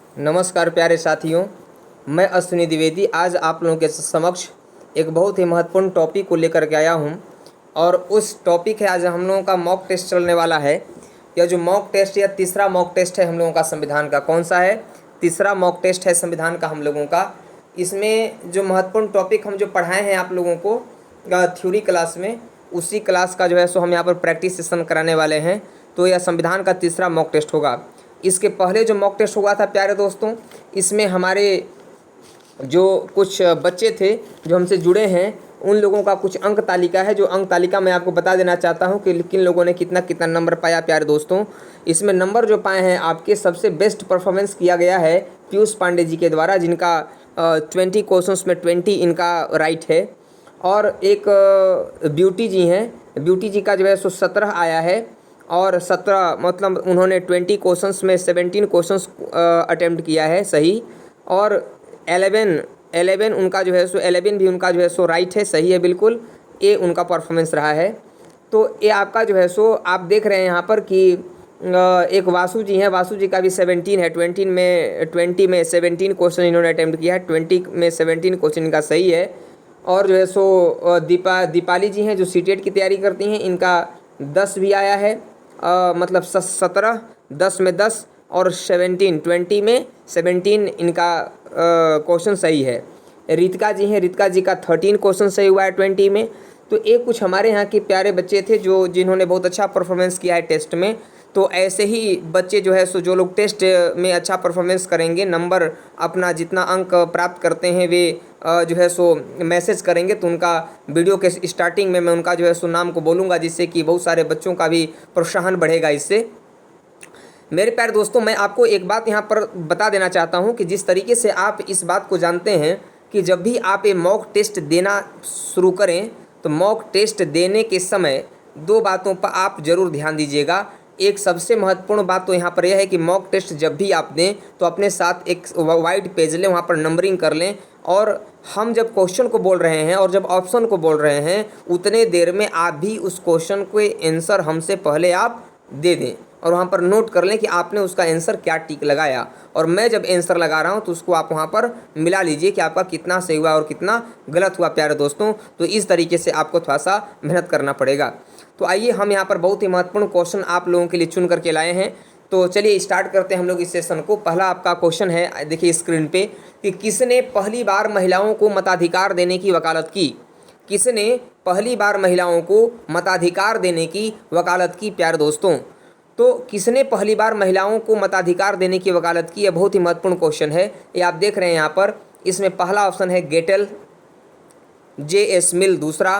नमस्कार प्यारे साथियों, मैं अश्विनी द्विवेदी आज आप लोगों के समक्ष एक बहुत ही महत्वपूर्ण टॉपिक को लेकर के आया हूं। और उस टॉपिक है, आज हम लोगों का मॉक टेस्ट चलने वाला है। यह जो मॉक टेस्ट या तीसरा मॉक टेस्ट है हम लोगों का संविधान का, कौन सा है? तीसरा मॉक टेस्ट है संविधान का हम लोगों का। इसमें जो महत्वपूर्ण टॉपिक हम जो पढ़ाए हैं आप लोगों को थ्योरी क्लास में, उसी क्लास का जो है सो हम यहाँ पर प्रैक्टिस सेशन कराने वाले हैं। तो यह संविधान का तीसरा मॉक टेस्ट होगा। इसके पहले जो मॉक टेस्ट हुआ था प्यारे दोस्तों, इसमें हमारे जो कुछ बच्चे थे जो हमसे जुड़े हैं, उन लोगों का कुछ अंक तालिका है। जो अंक तालिका मैं आपको बता देना चाहता हूं कि किन लोगों ने कितना कितना नंबर पाया। प्यारे दोस्तों, इसमें नंबर जो पाए हैं आपके, सबसे बेस्ट परफॉर्मेंस किया गया है पीयूष पांडे जी के द्वारा, जिनका 20 क्वेश्चंस में 20 इनका राइट है। और एक ब्यूटी जी हैं, ब्यूटी जी का जो है सो 17 आया है। और 17 मतलब उन्होंने 20 क्वेश्चंस में 17 क्वेश्चंस अटेम्प्ट किया है सही। और 11 उनका जो है सो 11 भी उनका जो है सो राइट है, सही है बिल्कुल। ये उनका परफॉर्मेंस रहा है। तो ये आपका जो है सो आप देख रहे हैं यहाँ पर कि एक वासु जी हैं, वासु जी का भी 17 है। 20 में 17 क्वेश्चन इन्होंने अटेम्प्ट किया है, 20 में 17 क्वेश्चन इनका सही है। और जो है सो दीपाली जी हैं जो सीटेट की तैयारी करती हैं, इनका 10 भी आया है। मतलब 17, 10 में 10 और 17, 20 में 17 इनका क्वेश्चन सही है। रितिका जी हैं, रितिका जी का 13 क्वेश्चन सही हुआ है 20 में। तो एक कुछ हमारे यहाँ के प्यारे बच्चे थे जिन्होंने बहुत अच्छा परफॉर्मेंस किया है टेस्ट में। तो ऐसे ही बच्चे जो है सो जो लोग टेस्ट में अच्छा परफॉर्मेंस करेंगे, नंबर अपना जितना अंक प्राप्त करते हैं वे जो है सो मैसेज करेंगे। तो उनका वीडियो के स्टार्टिंग में मैं उनका जो है सो नाम को बोलूँगा, जिससे कि बहुत सारे बच्चों का भी प्रोत्साहन बढ़ेगा इससे। मेरे प्यारे दोस्तों, मैं आपको एक बात यहाँ पर बता देना चाहता हूँ कि जिस तरीके से आप इस बात को जानते हैं कि जब भी आप ये मॉक टेस्ट देना शुरू करें, तो मॉक टेस्ट देने के समय दो बातों पर आप ज़रूर ध्यान दीजिएगा। एक सबसे महत्वपूर्ण बात तो यहाँ पर यह है कि मॉक टेस्ट जब भी आप दें तो अपने साथ एक वाइट पेज लें, वहाँ पर नंबरिंग कर लें। और हम जब क्वेश्चन को बोल रहे हैं और जब ऑप्शन को बोल रहे हैं, उतने देर में आप भी उस क्वेश्चन के आंसर हमसे पहले आप दे दें और वहाँ पर नोट कर लें कि आपने उसका आंसर क्या टिक लगाया। और मैं जब आंसर लगा रहा हूँ तो उसको आप वहाँ पर मिला लीजिए कि आपका कितना सही हुआ और कितना गलत हुआ प्यारे दोस्तों। तो इस तरीके से आपको थोड़ा सा मेहनत करना पड़ेगा। तो आइए हम यहाँ पर बहुत ही महत्वपूर्ण क्वेश्चन आप लोगों के लिए चुन करके लाए हैं। तो चलिए स्टार्ट करते हैं हम लोग इस सेशन को। पहला आपका क्वेश्चन है, देखिए स्क्रीन पे, कि किसने पहली बार महिलाओं को मताधिकार देने की वकालत की? किसने पहली बार महिलाओं को मताधिकार देने की वकालत की प्यारे दोस्तों? तो किसने पहली बार महिलाओं को मताधिकार देने की वकालत की? यह बहुत ही महत्वपूर्ण क्वेश्चन है। ये आप देख रहे हैं यहाँ पर, इसमें पहला ऑप्शन है गेटल, J.S. मिल दूसरा,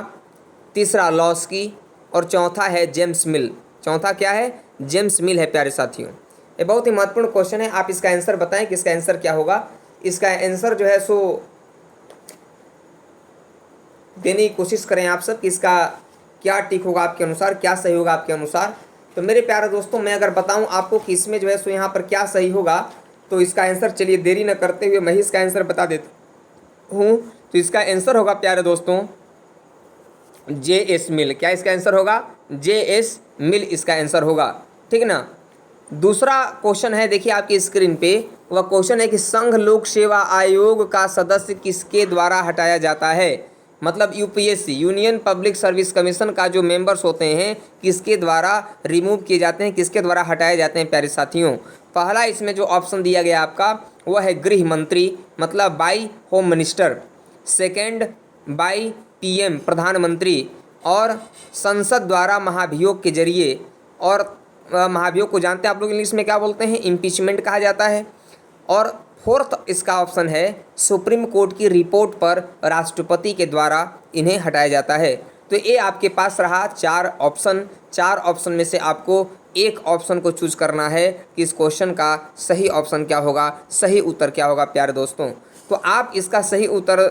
तीसरा लॉस्की और चौथा है जेम्स मिल। चौथा क्या है? जेम्स मिल है प्यारे साथियों। ये बहुत ही महत्वपूर्ण क्वेश्चन है। आप इसका आंसर बताएं कि इसका आंसर क्या होगा। इसका आंसर जो है सो देने की कोशिश करें आप सब कि इसका क्या टिक होगा आपके अनुसार, क्या सही होगा आपके अनुसार। तो मेरे प्यारे दोस्तों, मैं अगर बताऊं आपको कि इसमें जो है सो यहाँ पर क्या सही होगा, तो इसका आंसर, चलिए देरी न करते हुए मैं ही इसका आंसर बता देता हूँ। तो इसका आंसर होगा प्यारे दोस्तों J.S. मिल। क्या इसका आंसर होगा? J.S. मिल इसका आंसर होगा, ठीक ना। दूसरा क्वेश्चन है, देखिए आपकी स्क्रीन पे, वह क्वेश्चन है कि संघ लोक सेवा आयोग का सदस्य किसके द्वारा हटाया जाता है? मतलब UPSC, union public service commission का जो मेंबर्स होते हैं, किसके द्वारा रिमूव किए जाते हैं, किसके द्वारा हटाए जाते हैं प्यारे साथियों? पहला इसमें जो ऑप्शन दिया गया आपका वह है गृह मंत्री, मतलब by home minister. Second by PM प्रधानमंत्री। और संसद द्वारा महाभियोग के जरिए। और महाभियोग को जानते हैं आप लोग इंग्लिश में क्या बोलते हैं? इम्पीचमेंट कहा जाता है। और फोर्थ इसका ऑप्शन है सुप्रीम कोर्ट की रिपोर्ट पर राष्ट्रपति के द्वारा इन्हें हटाया जाता है। तो ये आपके पास रहा चार ऑप्शन। चार ऑप्शन में से आपको एक ऑप्शन को चूज करना है कि इस क्वेश्चन का सही ऑप्शन क्या होगा, सही उत्तर क्या होगा प्यारे दोस्तों। तो आप इसका सही उत्तर,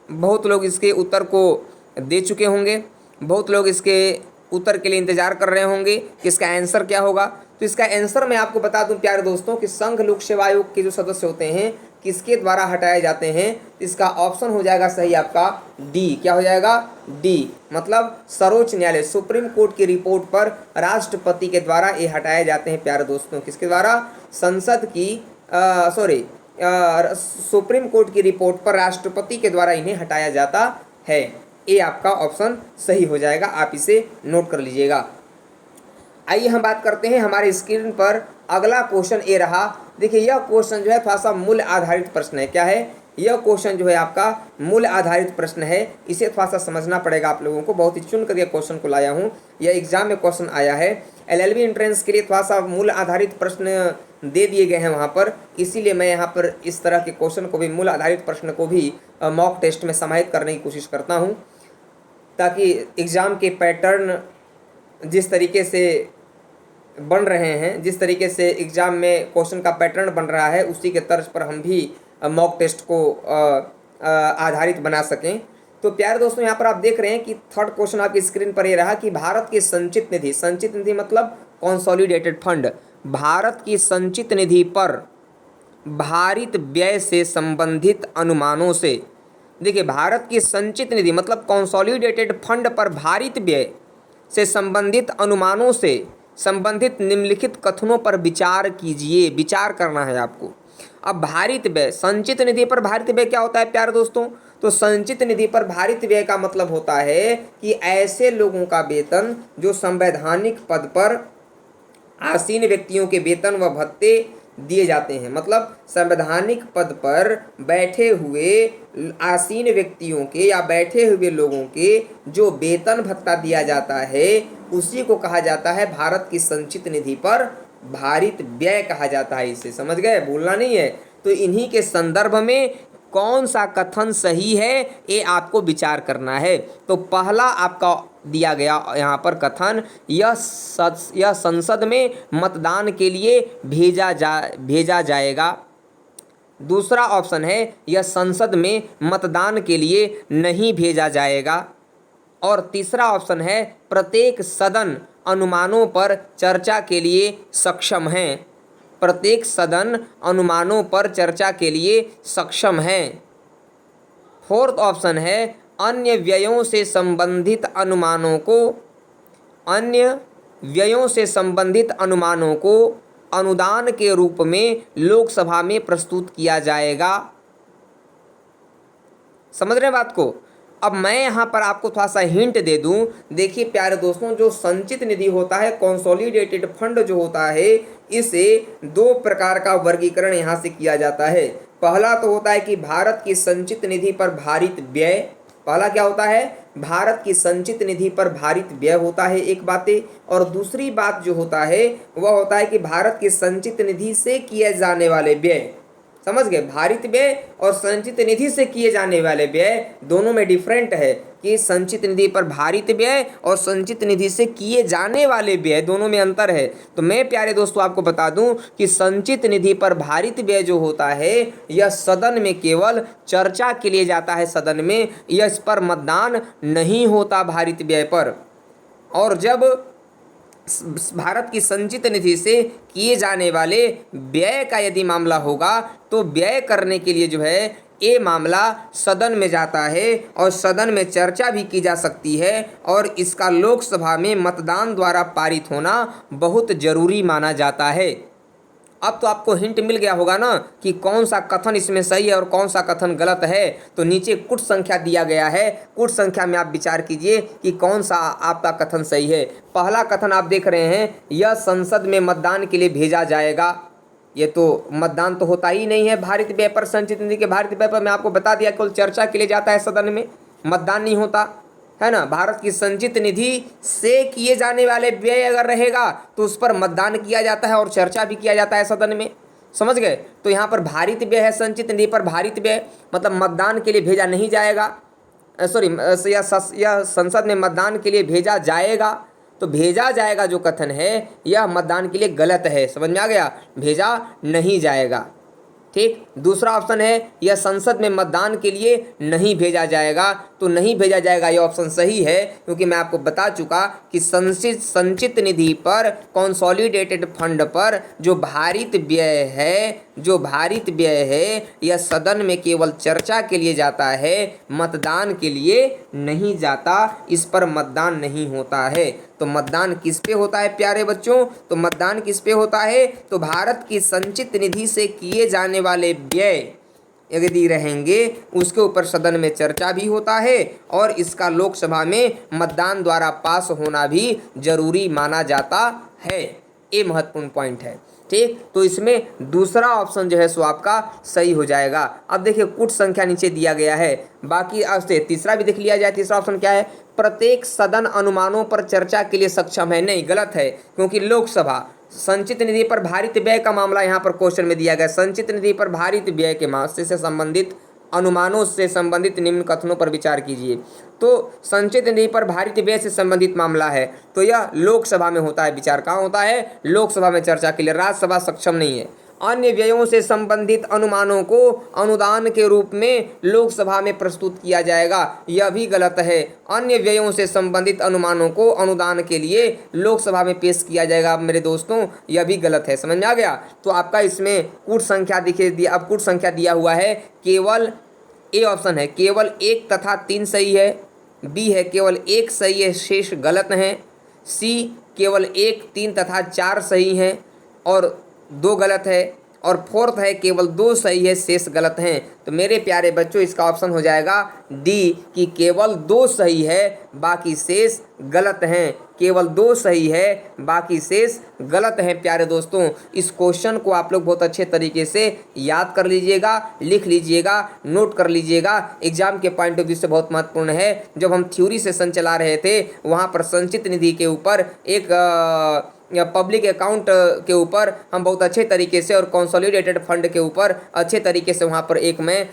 बहुत लोग इसके उत्तर को दे चुके होंगे, बहुत लोग इसके उत्तर के लिए इंतजार कर रहे होंगे कि इसका आंसर क्या होगा। तो इसका आंसर मैं आपको बता दूं प्यारे दोस्तों कि संघ लोक सेवा आयोग के जो सदस्य होते हैं किसके द्वारा हटाए जाते हैं, इसका ऑप्शन हो जाएगा सही आपका डी। क्या हो जाएगा? डी, मतलब सर्वोच्च न्यायालय, सुप्रीम कोर्ट की रिपोर्ट पर राष्ट्रपति के द्वारा ये हटाए जाते हैं प्यारे दोस्तों। किसके द्वारा? संसद की सॉरी सुप्रीम कोर्ट की रिपोर्ट पर राष्ट्रपति के द्वारा इन्हें हटाया जाता है। ये आपका ऑप्शन सही हो जाएगा, आप इसे नोट कर लीजिएगा। आइए हम बात करते हैं हमारे स्क्रीन पर अगला क्वेश्चन ये रहा। देखिए यह क्वेश्चन जो है थोड़ा सा मूल्य आधारित प्रश्न है। क्या है यह क्वेश्चन जो है आपका मूल्य आधारित प्रश्न है, इसे थोड़ा सा समझना पड़ेगा आप लोगों को। बहुत ही चुन करके क्वेश्चन को लाया हूँ, यह एग्जाम में क्वेश्चन आया है। एलएलबी एंट्रेंस के लिए थोड़ा सा मूल्य आधारित प्रश्न दे दिए गए हैं वहाँ पर, इसीलिए मैं यहाँ पर इस तरह के क्वेश्चन को भी, मूल्य आधारित प्रश्न को भी मॉक टेस्ट में समाहित करने की कोशिश करता हूँ, ताकि एग्ज़ाम के पैटर्न जिस तरीके से बन रहे हैं, जिस तरीके से एग्ज़ाम में क्वेश्चन का पैटर्न बन रहा है, उसी के तर्ज पर हम भी मॉक टेस्ट को आधारित बना सकें। तो प्यारे दोस्तों यहाँ पर आप देख रहे हैं कि थर्ड क्वेश्चन आपकी स्क्रीन पर ये रहा कि भारत की संचित निधि, संचित निधि मतलब कॉन्सोलिडेटेड फंड, भारत की संचित निधि पर भारित व्यय से संबंधित अनुमानों से, देखिए भारत की संचित निधि मतलब कॉन्सोलिडेटेड फंड पर भारित व्यय से संबंधित अनुमानों से संबंधित निम्नलिखित कथनों पर विचार कीजिए। विचार करना है आपको। अब भारित व्यय, संचित निधि पर भारित व्यय क्या होता है प्यारे दोस्तों? तो संचित निधि पर भारित व्यय का मतलब होता है कि ऐसे लोगों का वेतन जो संवैधानिक पद पर आसीन व्यक्तियों के वेतन व भत्ते दिए जाते हैं, मतलब संवैधानिक पद पर बैठे हुए आसीन व्यक्तियों के या बैठे हुए लोगों के जो वेतन भत्ता दिया जाता है, उसी को कहा जाता है भारत की संचित निधि पर भारित व्यय कहा जाता है। इसे समझ गए, भूलना नहीं है। तो इन्हीं के संदर्भ में कौन सा कथन सही है ये आपको विचार करना है। तो पहला आपका दिया गया यहाँ पर कथन, यह संसद में मतदान के लिए भेजा जाएगा। दूसरा ऑप्शन है यह संसद में मतदान के लिए नहीं भेजा जाएगा। और तीसरा ऑप्शन है प्रत्येक सदन अनुमानों पर चर्चा के लिए सक्षम है। प्रत्येक सदन अनुमानों पर चर्चा के लिए सक्षम है। फोर्थ ऑप्शन है अन्य व्ययों से संबंधित अनुमानों को अनुदान के रूप में लोकसभा में प्रस्तुत किया जाएगा। समझ रहे हैं बात को? अब मैं यहाँ पर आपको थोड़ा सा हिंट दे दूँ। देखिए प्यारे दोस्तों, जो संचित निधि होता है, कंसोलिडेटेड फंड जो होता है, इसे दो प्रकार का वर्गीकरण यहाँ से किया जाता है। पहला तो होता है कि भारत की संचित निधि पर भारित व्यय, पहला क्या होता है, भारत की संचित निधि पर भारित व्यय होता है एक बातें। और दूसरी बात जो होता है वह होता है कि भारत की संचित निधि से किए जाने वाले व्यय। समझ गए? भारित व्यय और संचित निधि से किए जाने वाले व्यय दोनों में डिफरेंट है कि संचित निधि पर भारित व्यय और संचित निधि से किए जाने वाले व्यय दोनों में अंतर है। तो मैं प्यारे दोस्तों आपको बता दूं कि संचित निधि पर भारित व्यय जो होता है यह सदन में केवल चर्चा के लिए जाता है, सदन में यह इस पर मतदान नहीं होता भारित व्यय पर। और जब भारत की संचित निधि से किए जाने वाले व्यय का यदि मामला होगा तो व्यय करने के लिए जो है ये मामला सदन में जाता है और सदन में चर्चा भी की जा सकती है और इसका लोकसभा में मतदान द्वारा पारित होना बहुत जरूरी माना जाता है। अब तो आपको हिंट मिल गया होगा ना कि कौन सा कथन इसमें सही है और कौन सा कथन गलत है। तो नीचे कुछ संख्या दिया गया है, कुछ संख्या में आप विचार कीजिए कि कौन सा आपका कथन सही है। पहला कथन आप देख रहे हैं, यह संसद में मतदान के लिए भेजा जाएगा। ये तो मतदान तो होता ही नहीं है भारित व्यय पर, संचित निधि के भारित व्यय पर। मैं आपको बता दिया केवल चर्चा के लिए जाता है सदन में, मतदान नहीं होता है ना। भारत की संचित निधि से किए जाने वाले व्यय अगर रहेगा तो उस पर मतदान किया जाता है और चर्चा भी किया जाता है सदन में। समझ गए? तो यहाँ पर भारित व्यय है, संचित निधि पर भारित व्यय मतलब मतदान के लिए भेजा नहीं जाएगा, सॉरी यह संसद में मतदान के लिए भेजा जाएगा। तो भेजा जाएगा जो कथन है यह मतदान के लिए गलत है। समझ में आ गया? भेजा नहीं जाएगा। ठीक। दूसरा ऑप्शन है यह संसद में मतदान के लिए नहीं भेजा जाएगा। तो नहीं भेजा जाएगा ये ऑप्शन सही है, क्योंकि मैं आपको बता चुका कि संचित निधि पर, कंसोलिडेटेड फंड पर जो भारित व्यय है यह सदन में केवल चर्चा के लिए जाता है, मतदान के लिए नहीं जाता, इस पर मतदान नहीं होता है। तो मतदान किस पे होता है प्यारे बच्चों? तो मतदान किस पे होता है? तो भारत की संचित निधि से किए जाने वाले व्यय यदि रहेंगे उसके ऊपर सदन में चर्चा भी होता है और इसका लोकसभा में मतदान द्वारा पास होना भी जरूरी माना जाता है। ये महत्वपूर्ण पॉइंट है। ठीक, तो इसमें दूसरा ऑप्शन जो है सो आपका सही हो जाएगा। अब देखिए कुछ संख्या नीचे दिया गया है, बाकी अब से तीसरा भी देख लिया जाए। तीसरा ऑप्शन क्या है? प्रत्येक सदन अनुमानों पर चर्चा के लिए सक्षम है। नहीं, गलत है, क्योंकि लोकसभा संचित निधि पर भारित व्यय का मामला यहाँ पर क्वेश्चन में दिया गया। संचित निधि पर भारित व्यय के मामले से संबंधित अनुमानों से संबंधित निम्न कथनों पर विचार कीजिए। तो संचित निधि पर भारित व्यय से संबंधित मामला है, तो यह लोकसभा में होता है विचार। कहाँ होता है? लोकसभा में चर्चा के लिए। राज्यसभा सक्षम नहीं है। अन्य व्ययों से संबंधित अनुमानों को अनुदान के रूप में लोकसभा में प्रस्तुत किया जाएगा, यह भी गलत है। अन्य व्ययों से संबंधित अनुमानों को अनुदान के लिए लोकसभा में पेश किया जाएगा मेरे दोस्तों, यह भी गलत है। समझ में आ गया? तो आपका इसमें कुछ संख्या दिखे, अब कुछ संख्या दिया हुआ है, केवल ए ऑप्शन है, केवल 1 तथा 3 सही है। बी है केवल 1 सही है, शेष गलत हैं। सी केवल 1, 3 तथा 4 सही हैं और 2 गलत है। और फोर्थ है केवल 2 सही है, शेष गलत हैं। तो मेरे प्यारे बच्चों इसका ऑप्शन हो जाएगा डी कि केवल 2 सही है बाकी शेष गलत हैं। केवल 2 सही है बाकी शेष गलत हैं। प्यारे दोस्तों इस क्वेश्चन को आप लोग बहुत अच्छे तरीके से याद कर लीजिएगा, लिख लीजिएगा, नोट कर लीजिएगा। एग्जाम के पॉइंट ऑफ व्यू से बहुत महत्वपूर्ण है। जब हम थ्योरी सेशन चला रहे थे वहाँ पर संचित निधि के ऊपर एक या पब्लिक अकाउंट के ऊपर हम बहुत अच्छे तरीके से और कंसोलिडेटेड फंड के ऊपर अच्छे तरीके से वहाँ पर एक मैं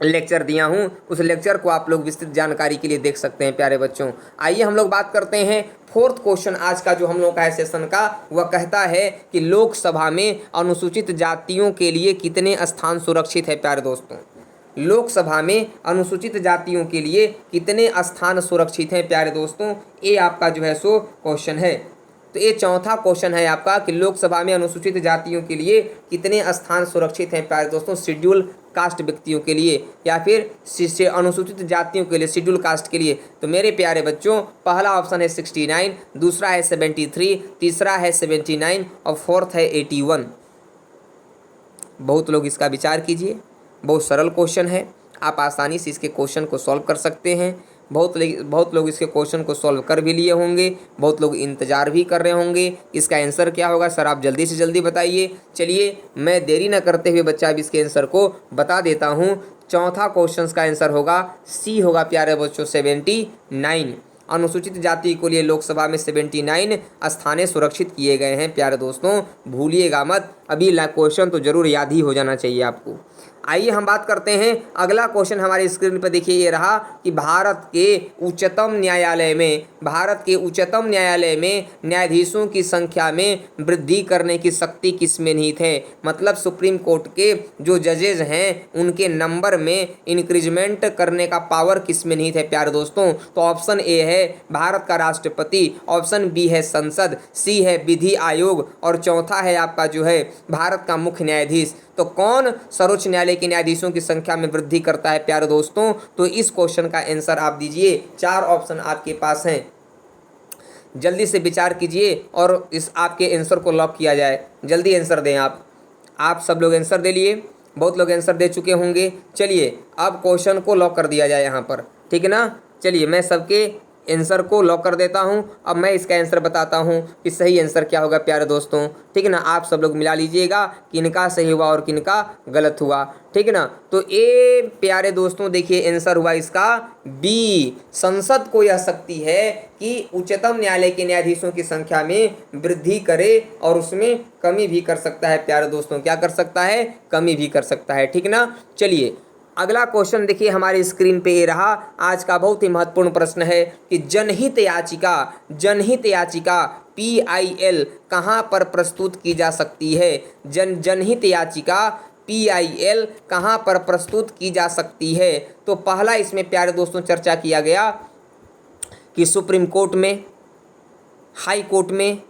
लेक्चर दिया हूँ। उस लेक्चर को आप लोग विस्तृत जानकारी के लिए देख सकते हैं प्यारे बच्चों। आइए हम लोग बात करते हैं फोर्थ क्वेश्चन आज का जो हम लोग का है सेशन का। वह कहता है कि लोकसभा में अनुसूचित जातियों के लिए कितने स्थान सुरक्षित है प्यारे दोस्तों? लोकसभा में अनुसूचित जातियों के लिए कितने स्थान सुरक्षित हैं प्यारे दोस्तों? ये आपका जो है सो क्वेश्चन है। तो ये चौथा क्वेश्चन है आपका कि लोकसभा में अनुसूचित जातियों के लिए कितने स्थान सुरक्षित हैं प्यारे दोस्तों? शेड्यूल कास्ट व्यक्तियों के लिए या फिर अनुसूचित जातियों के लिए, शेड्यूल कास्ट के लिए। तो मेरे प्यारे बच्चों पहला ऑप्शन है 69, दूसरा है 73, तीसरा है 79 और फोर्थ है 81। बहुत लोग इसका विचार कीजिए, बहुत सरल क्वेश्चन है, आप आसानी से इसके क्वेश्चन को सॉल्व कर सकते हैं। बहुत लोग इसके क्वेश्चन को सॉल्व कर भी लिए होंगे, बहुत लोग इंतज़ार भी कर रहे होंगे इसका आंसर क्या होगा। सर आप जल्दी से जल्दी बताइए। चलिए मैं देरी न करते हुए बच्चा अब इसके आंसर को बता देता हूँ। चौथा क्वेश्चन का आंसर होगा सी होगा प्यारे बच्चों 79। अनुसूचित जाति के लिए लोकसभा में 79 स्थानें सुरक्षित किए गए हैं प्यारे दोस्तों, भूलिएगा मत। अभी क्वेश्चन तो जरूर याद ही हो जाना चाहिए आपको। आइए हम बात करते हैं अगला क्वेश्चन हमारी स्क्रीन पर देखिए ये रहा कि भारत के उच्चतम न्यायालय में न्यायाधीशों की संख्या में वृद्धि करने की शक्ति किसमें निहित है? मतलब सुप्रीम कोर्ट के जो जजेज हैं उनके नंबर में इंक्रीजमेंट करने का पावर किसमें निहित है प्यारे दोस्तों? तो ऑप्शन ए है भारत का राष्ट्रपति, ऑप्शन बी है संसद, सी है विधि आयोग और चौथा है आपका जो है भारत का मुख्य न्यायाधीश। तो कौन सर्वोच्च न्यायालय के न्यायाधीशों की संख्या में वृद्धि करता है प्यारे दोस्तों? तो इस क्वेश्चन का आंसर आप दीजिए। 4 ऑप्शन आपके पास हैं, जल्दी से विचार कीजिए और इस आपके आंसर को लॉक किया जाए। जल्दी आंसर दें आप सब लोग आंसर दे लिए, बहुत लोग आंसर दे चुके होंगे। चलिए अब क्वेश्चन को लॉक कर दिया जाए यहाँ पर, ठीक है ना। चलिए मैं सबके आंसर को लॉक कर देता हूं। अब मैं इसका आंसर बताता हूं कि सही आंसर क्या होगा प्यारे दोस्तों, ठीक है ना। आप सब लोग मिला लीजिएगा किनका सही हुआ और किनका गलत हुआ, ठीक है ना। तो ये प्यारे दोस्तों देखिए आंसर हुआ इसका बी। संसद को यह शक्ति है कि उच्चतम न्यायालय के न्यायाधीशों की संख्या में वृद्धि करे और उसमें कमी भी कर सकता है प्यारे दोस्तों। क्या कर सकता है? कमी भी कर सकता है, ठीक ना। चलिए अगला क्वेश्चन देखिए हमारी स्क्रीन पे ये रहा। आज का बहुत ही महत्वपूर्ण प्रश्न है कि जनहित याचिका PIL कहाँ पर प्रस्तुत की जा सकती है? जनहित याचिका PIL कहाँ पर प्रस्तुत की जा सकती है? तो पहला इसमें प्यारे दोस्तों चर्चा किया गया कि सुप्रीम कोर्ट में, हाई कोर्ट में।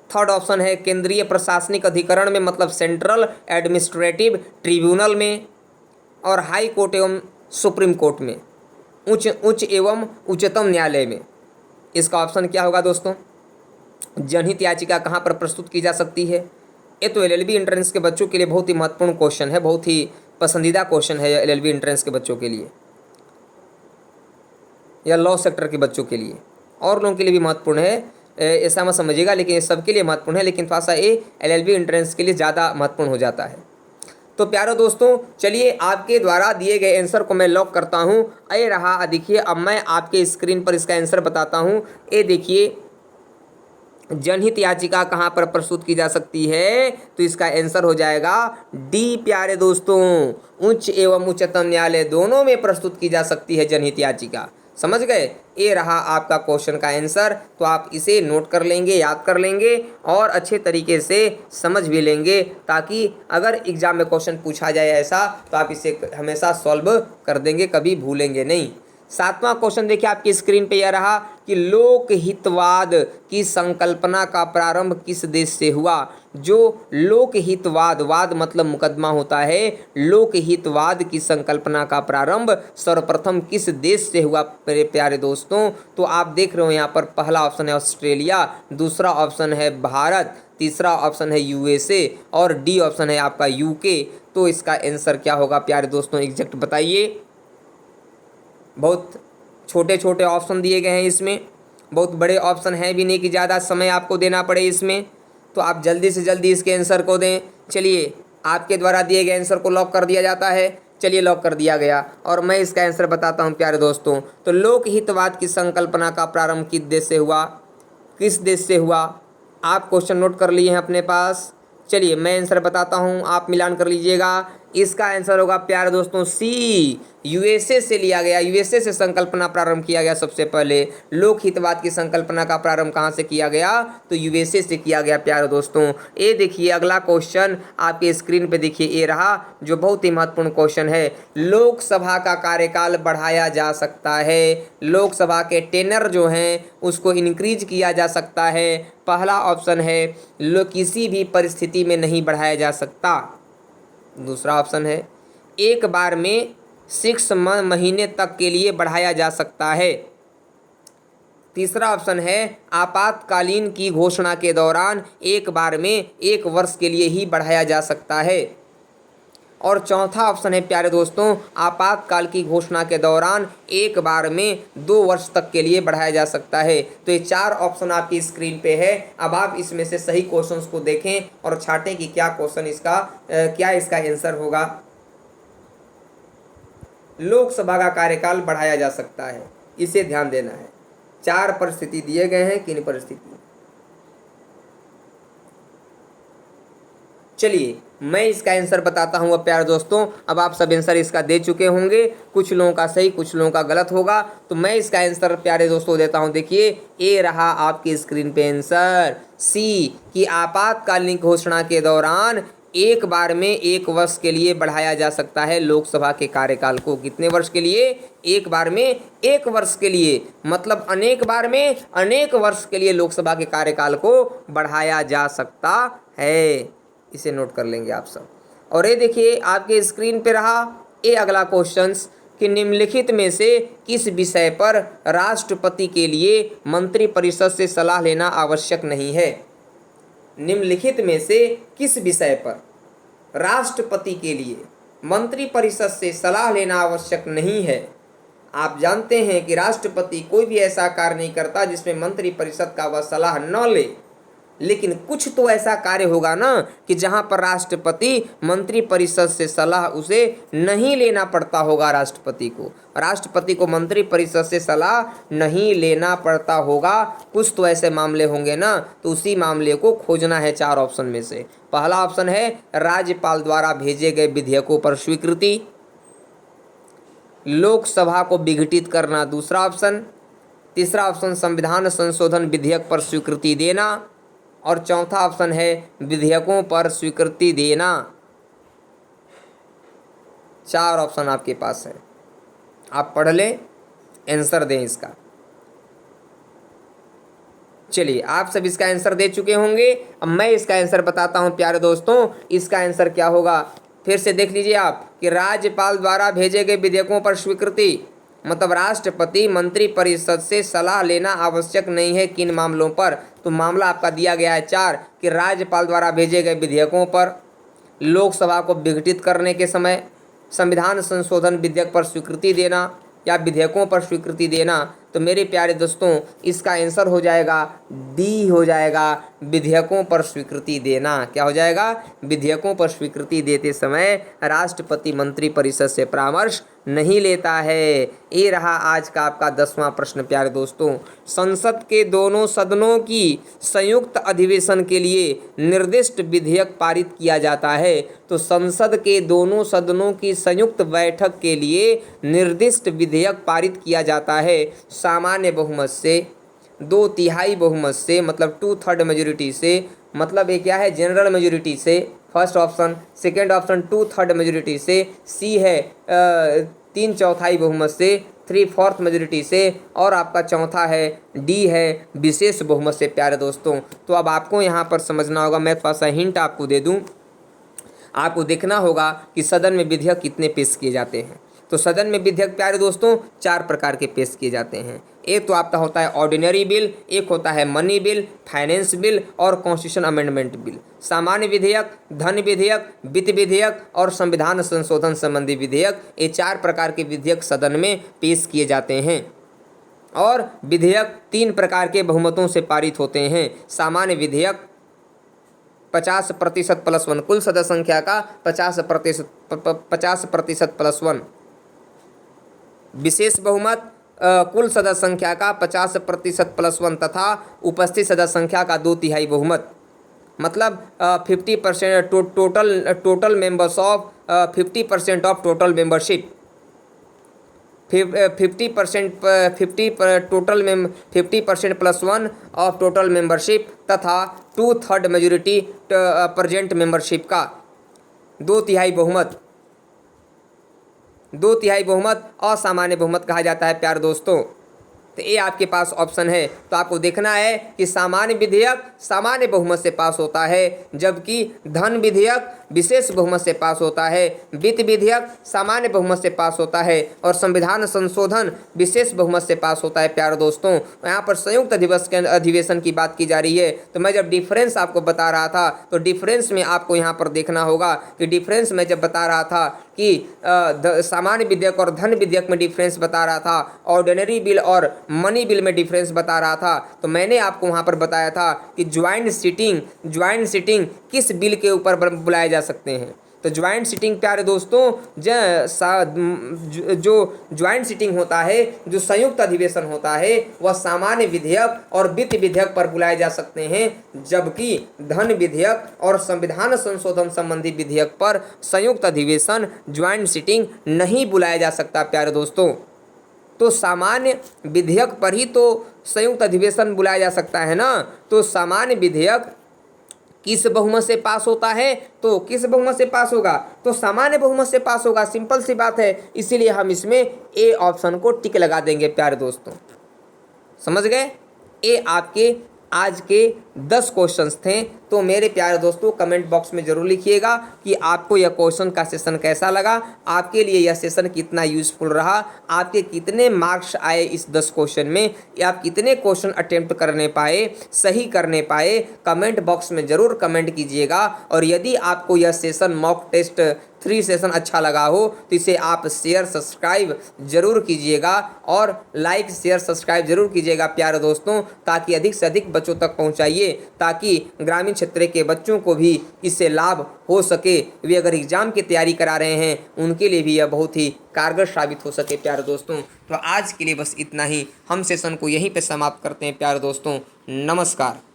थर्ड ऑप्शन है केंद्रीय प्रशासनिक अधिकरण में, मतलब सेंट्रल एडमिनिस्ट्रेटिव ट्रिब्यूनल में। और हाई कोर्ट एवं सुप्रीम कोर्ट में, उच्च एवं उच्चतम न्यायालय में। इसका ऑप्शन क्या होगा दोस्तों? जनहित याचिका कहाँ पर प्रस्तुत की जा सकती है? ये तो एलएलबी एंट्रेंस के बच्चों के लिए बहुत ही महत्वपूर्ण क्वेश्चन है, बहुत ही पसंदीदा क्वेश्चन है एलएलबी एंट्रेंस के बच्चों के लिए या लॉ सेक्टर के बच्चों के लिए, और लोगों के लिए भी महत्वपूर्ण है, ऐसा मत समझिएगा, लेकिन ये सबके लिए महत्वपूर्ण है, लेकिन थोड़ा सा ये एलएलबी एंट्रेंस के लिए ज़्यादा महत्वपूर्ण हो जाता है। तो प्यारो दोस्तों, चलिए आपके द्वारा दिए गए आंसर को मैं लॉक करता हूँ। ये रहा, देखिए अब मैं आपके स्क्रीन पर इसका आंसर बताता हूँ। ये देखिए, जनहित याचिका कहाँ पर प्रस्तुत की जा सकती है, तो इसका आंसर हो जाएगा डी प्यारे दोस्तों, उच्च एवं उच्चतम न्यायालय दोनों में प्रस्तुत की जा सकती है जनहित याचिका। समझ गए? ये रहा आपका क्वेश्चन का आंसर। तो आप इसे नोट कर लेंगे, याद कर लेंगे और अच्छे तरीके से समझ भी लेंगे, ताकि अगर एग्जाम में क्वेश्चन पूछा जाए ऐसा तो आप इसे हमेशा सॉल्व कर देंगे, कभी भूलेंगे नहीं। 7वां क्वेश्चन देखिए आपकी स्क्रीन पे यह रहा कि लोकहितवाद की संकल्पना का प्रारंभ किस देश से हुआ? जो लोकहितवाद, वाद मतलब मुकदमा होता है, लोकहितवाद की संकल्पना का प्रारंभ सर्वप्रथम किस देश से हुआ मेरे प्यारे दोस्तों? तो आप देख रहे हो यहाँ पर पहला ऑप्शन है ऑस्ट्रेलिया, दूसरा ऑप्शन है भारत, तीसरा ऑप्शन है यूएसए और डी ऑप्शन है आपका यूके। तो इसका आंसर क्या होगा प्यारे दोस्तों, एग्जैक्ट बताइए। बहुत छोटे छोटे ऑप्शन दिए गए हैं इसमें, बहुत बड़े ऑप्शन हैं भी नहीं कि ज़्यादा समय आपको देना पड़े इसमें, तो आप जल्दी से जल्दी इसके आंसर को दें। चलिए, आपके द्वारा दिए गए आंसर को लॉक कर दिया जाता है। चलिए, लॉक कर दिया गया और मैं इसका आंसर बताता हूँ प्यारे दोस्तों। तो लोकहितवाद की संकल्पना का प्रारंभ किस देश से हुआ? किस देश से हुआ? आप क्वेश्चन नोट कर लिए हैं अपने पास। चलिए, मैं आंसर बताता हूँ, आप मिलान कर लीजिएगा। इसका आंसर होगा प्यारे दोस्तों सी, यूएसए से लिया गया, यूएसए से संकल्पना प्रारंभ किया गया। सबसे पहले लोकहितवाद की संकल्पना का प्रारंभ कहाँ से किया गया? तो यूएसए से किया गया प्यारे दोस्तों। ये देखिए अगला क्वेश्चन आपके स्क्रीन पे देखिए, ये रहा जो बहुत ही महत्वपूर्ण क्वेश्चन है। लोकसभा का कार्यकाल बढ़ाया जा सकता है, लोकसभा के टेनर जो हैं उसको इंक्रीज किया जा सकता है। पहला ऑप्शन है किसी भी परिस्थिति में नहीं बढ़ाया जा सकता। दूसरा ऑप्शन है एक बार में 6 महीने तक के लिए बढ़ाया जा सकता है। तीसरा ऑप्शन है आपातकालीन की घोषणा के दौरान एक बार में 1 वर्ष के लिए ही बढ़ाया जा सकता है। और चौथा ऑप्शन है प्यारे दोस्तों, आपातकाल की घोषणा के दौरान एक बार में 2 वर्ष तक के लिए बढ़ाया जा सकता है। तो ये 4 ऑप्शन आपकी स्क्रीन पे है। अब आप इसमें से सही क्वेश्चंस को देखें और छांटें कि क्या क्वेश्चन इसका क्या इसका आंसर होगा। लोकसभा का कार्यकाल बढ़ाया जा सकता है, इसे ध्यान देना है। 4 परिस्थिति दिए गए हैं, किन परिस्थिति? चलिए, मैं इसका आंसर बताता हूँ अब प्यारे दोस्तों। अब आप सब आंसर इसका दे चुके होंगे, कुछ लोगों का सही कुछ लोगों का गलत होगा, तो मैं इसका आंसर प्यारे दोस्तों देता हूँ। देखिए, ये रहा आपकी स्क्रीन पे आंसर सी, कि आपातकालीन घोषणा के दौरान एक बार में 1 वर्ष के लिए बढ़ाया जा सकता है लोकसभा के कार्यकाल को। कितने वर्ष के लिए? एक बार में 1 वर्ष के लिए, मतलब अनेक बार में अनेक वर्ष के लिए लोकसभा के कार्यकाल को बढ़ाया जा सकता है। इसे नोट कर लेंगे आप सब। और ये देखिए आपके स्क्रीन पे रहा ये अगला क्वेश्चन कि निम्नलिखित में से किस विषय पर राष्ट्रपति के लिए मंत्रिपरिषद से सलाह लेना आवश्यक नहीं है? निम्नलिखित में से किस विषय पर राष्ट्रपति के लिए मंत्रिपरिषद से सलाह लेना आवश्यक नहीं है? आप जानते हैं कि राष्ट्रपति कोई भी ऐसा कार्य नहीं करता जिसमें मंत्रिपरिषद का वह सलाह न ले, लेकिन कुछ तो ऐसा कार्य होगा ना कि जहां पर राष्ट्रपति मंत्रिपरिषद से सलाह उसे नहीं लेना पड़ता होगा। राष्ट्रपति को मंत्रिपरिषद से सलाह नहीं लेना पड़ता होगा। कुछ तो ऐसे मामले होंगे ना, तो उसी मामले को खोजना है 4 ऑप्शन में से। पहला ऑप्शन है राज्यपाल द्वारा भेजे गए विधेयकों पर स्वीकृति, लोकसभा को विघटित करना दूसरा ऑप्शन, तीसरा ऑप्शन संविधान संशोधन विधेयक पर स्वीकृति देना, और चौथा ऑप्शन है विधेयकों पर स्वीकृति देना। 4 ऑप्शन आपके पास है, आप पढ़ लें, आंसर दें इसका। चलिए, आप सब इसका आंसर दे चुके होंगे। अब मैं इसका आंसर बताता हूं प्यारे दोस्तों। इसका आंसर क्या होगा फिर से देख लीजिए आप कि राज्यपाल द्वारा भेजे गए विधेयकों पर स्वीकृति, मतलब राष्ट्रपति मंत्रिपरिषद से सलाह लेना आवश्यक नहीं है किन मामलों पर? तो मामला आपका दिया गया है 4 कि राज्यपाल द्वारा भेजे गए विधेयकों पर, लोकसभा को विघटित करने के समय, संविधान संशोधन विधेयक पर स्वीकृति देना या विधेयकों पर स्वीकृति देना। तो मेरे प्यारे दोस्तों इसका आंसर हो जाएगा डी हो जाएगा, विधेयकों पर स्वीकृति देना। क्या हो जाएगा? विधेयकों पर स्वीकृति देते समय राष्ट्रपति मंत्रिपरिषद से परामर्श नहीं लेता है। ये रहा आज का आपका 10वां प्रश्न प्यारे दोस्तों। संसद के दोनों सदनों की संयुक्त अधिवेशन के लिए निर्दिष्ट विधेयक पारित किया जाता है। तो संसद के दोनों सदनों की संयुक्त बैठक के लिए निर्दिष्ट विधेयक पारित किया जाता है सामान्य बहुमत से, 2/3 बहुमत से, मतलब 2/3 मेजोरिटी से। मतलब ये क्या है? जनरल मेजोरिटी से, first option. Second option 2/3 majority से। सी है 3/4 बहुमत से, 3/4 मेजोरिटी से। और आपका चौथा है डी है विशेष बहुमत से प्यारे दोस्तों। तो अब आपको यहाँ पर समझना होगा, मैं थोड़ा सा हिंट आपको दे दूँ। आपको देखना होगा कि सदन में विधेयक कितने पेश किए जाते हैं। तो सदन में विधेयक प्यारे दोस्तों 4 प्रकार के पेश किए जाते हैं। एक तो आपका होता है ऑर्डिनरी बिल, एक होता है मनी बिल, फाइनेंस बिल और कॉन्स्टिट्यूशन अमेंडमेंट बिल। सामान्य विधेयक, धन विधेयक, वित्त विधेयक और संविधान संशोधन संबंधी विधेयक, ये 4 प्रकार के विधेयक सदन में पेश किए जाते हैं। और विधेयक 3 प्रकार के बहुमतों से पारित होते हैं। सामान्य विधेयक 50% +1, कुल सदस्य संख्या का 50% +1। विशेष बहुमत कुल सदस्य संख्या का 50% +1 तथा उपस्थित सदस्य संख्या का 2/3 बहुमत। मतलब 50% total members of 50% of total membership, 50% +1 of total membership तथा 2/3 मेजोरिटी प्रेजेंट मेंबरशिप का 2/3 बहुमत। 2/3 बहुमत असामान्य बहुमत कहा जाता है प्यारे दोस्तों। तो ये आपके पास ऑप्शन है। तो आपको देखना है कि सामान्य विधेयक सामान्य बहुमत से पास होता है, जबकि धन विधेयक विशेष बहुमत से पास होता है, वित्त विधेयक सामान्य बहुमत से पास होता है और संविधान संशोधन विशेष बहुमत से पास होता है प्यारे दोस्तों। यहाँ पर संयुक्त अधिवेशन की बात की जा रही है। तो मैं जब डिफरेंस आपको बता रहा था तो डिफरेंस में आपको यहाँ पर देखना होगा कि डिफरेंस में जब बता रहा था कि सामान्य विधेयक और धन विधेयक में डिफरेंस बता रहा था, ऑर्डिनरी बिल और मनी बिल में डिफरेंस बता रहा था, तो मैंने आपको वहाँ पर बताया था कि ज्वाइंट सिटिंग किस बिल के ऊपर बुलाए जा सकते हैं। तो ज्वाइंट सिटिंग प्यारे दोस्तों जो ज्वाइंट सिटिंग होता है, जो संयुक्त अधिवेशन होता है, वह सामान्य विधेयक और वित्त विधेयक पर बुलाए जा सकते हैं, जबकि धन विधेयक और संविधान संशोधन संबंधी विधेयक पर संयुक्त अधिवेशन ज्वाइंट सिटिंग नहीं बुलाया जा सकता प्यारे दोस्तों। तो सामान्य विधेयक पर ही तो संयुक्त अधिवेशन बुलाया जा सकता है ना। तो सामान्य विधेयक किस बहुमत से पास होता है? तो किस बहुमत से पास होगा? तो सामान्य बहुमत से पास होगा। सिंपल सी बात है, इसीलिए हम इसमें ए ऑप्शन को टिक लगा देंगे प्यारे दोस्तों। समझ गए? ये आपके आज के 10 क्वेश्चंस थे। तो मेरे प्यारे दोस्तों कमेंट बॉक्स में ज़रूर लिखिएगा कि आपको यह क्वेश्चन का सेशन कैसा लगा, आपके लिए यह सेशन कितना यूज़फुल रहा, आपके कितने मार्क्स आए इस 10 क्वेश्चन में, या आप कितने क्वेश्चन अटेम्प्ट करने पाए, सही करने पाए। कमेंट बॉक्स में ज़रूर कमेंट कीजिएगा। और यदि आपको यह सेशन मॉक टेस्ट 3 सेशन अच्छा लगा हो तो इसे आप शेयर सब्सक्राइब जरूर कीजिएगा और लाइक शेयर सब्सक्राइब जरूर कीजिएगा प्यारे दोस्तों, ताकि अधिक से अधिक बच्चों तक पहुंचाइए, ताकि ग्रामीण क्षेत्र के बच्चों को भी इससे लाभ हो सके। वे अगर एग्ज़ाम की तैयारी करा रहे हैं उनके लिए भी यह बहुत ही कारगर साबित हो सके प्यारे दोस्तों। तो आज के लिए बस इतना ही, हम सेशन को यहीं पे समाप्त करते हैं प्यारे दोस्तों। नमस्कार।